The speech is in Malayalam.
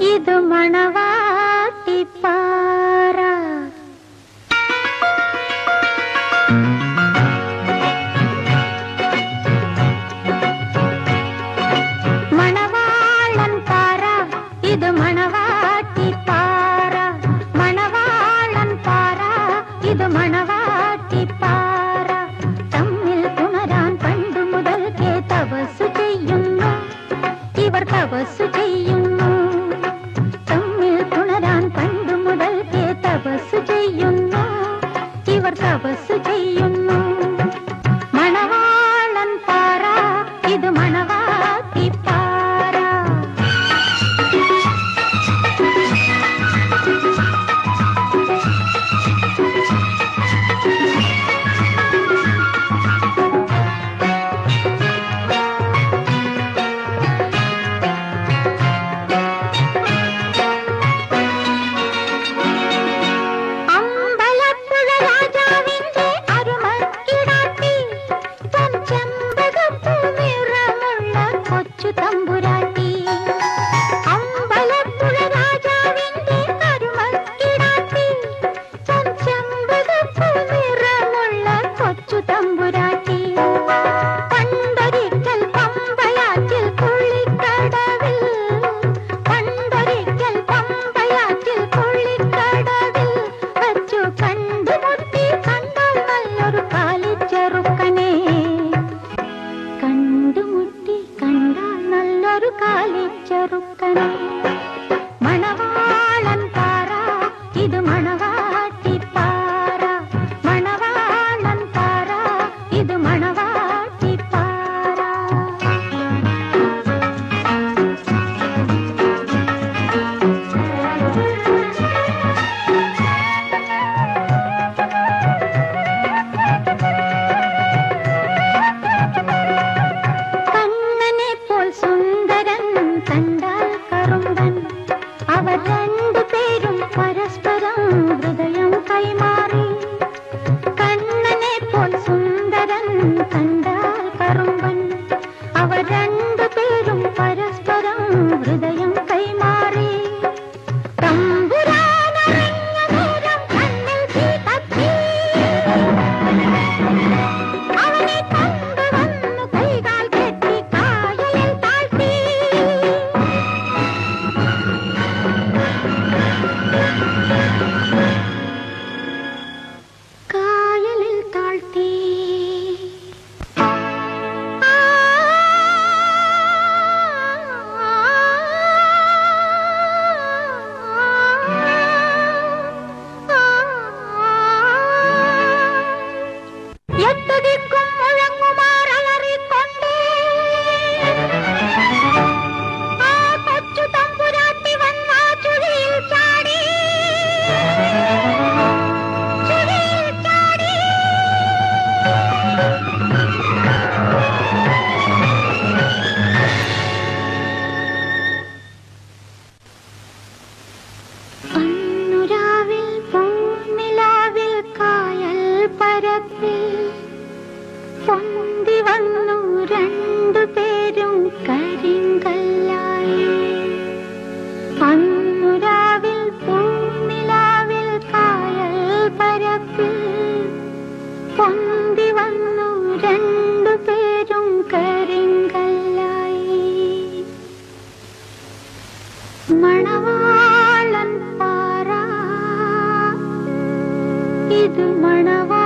ഇത് മണവാട്ടിപ്പാറ. മണവാളൻ പാറ, ഇത് മണവാട്ടിപ്പാറ. മണവാളൻ പാറ, ഇത് മണവാട്ടിപ്പാറ. തമ്മിൽ പുണരാൻ പണ്ടു മുതൽക്കേ തപസ്സു ചെയ്യുന്നു ഇവർ, തപസ്സു ചെയ്യുന്നു. തമ്മിൽ പുണരാൻ പണ്ടു മുതൽക്കേ തപസ്സു ചെയ്യുന്നു ഇവർ, തപസ്സു ചെയ്യുന്നു. മണവാളൻ പാറ, ഇത് മണവാട്ടിപ്പാറ. മണവാളൻ പാറ, ഇത് മണവാട്ടിപ്പാറ. മണവാളൻ പാറ, ഇത് മണവാട്ടിപ്പാറ. കണ്ണനെ പോൽ സുന്ദരൻ കണ്ടാൽ കറുമ്പൻ, അവർ രണ്ടുപേരും പരസ്പരം ഹൃദയം കൈമാറി. കണ്ണനെ പോൽ സുന്ദരൻ കണ്ടാൽ കറുമ്പൻ, അവർ രണ്ടുപേരും പരസ്പരം ഹൃദയം കൈമാറി. തമ്പുരാനറിഞ്ഞ നേരം കണ്ണിൽ തീ കത്തി, അവനെ കൊണ്ടുവന്നു കൈകാൽ കെട്ടി കായലിൽ താഴ്ത്തി. കായലിൽ താഴ്ത്തി. എട്ടുദിക്കും മുഴങ്ങുമാറലറിക്കൊണ്ടേ ആ കൊച്ചു തമ്പുരാട്ടി വന്ന ചുഴിയിൽ ചാടി, ചുഴിയിൽ ചാടി. അന്നുരാവിൽ പൂനിലാവിൽ കായൽ പരപ്പിൽ പൊന്തി വന്നു രണ്ടുപേരും കരിങ്കല്ലായി. അന്നുരാവിൽ പൂനിലാവിൽ കായൽ പരപ്പിൽ പൊന്തി വന്നു രണ്ടുപേരും കരിങ്കല്ലായി. മണവാളൻ പാറ, ഇത് മണവാ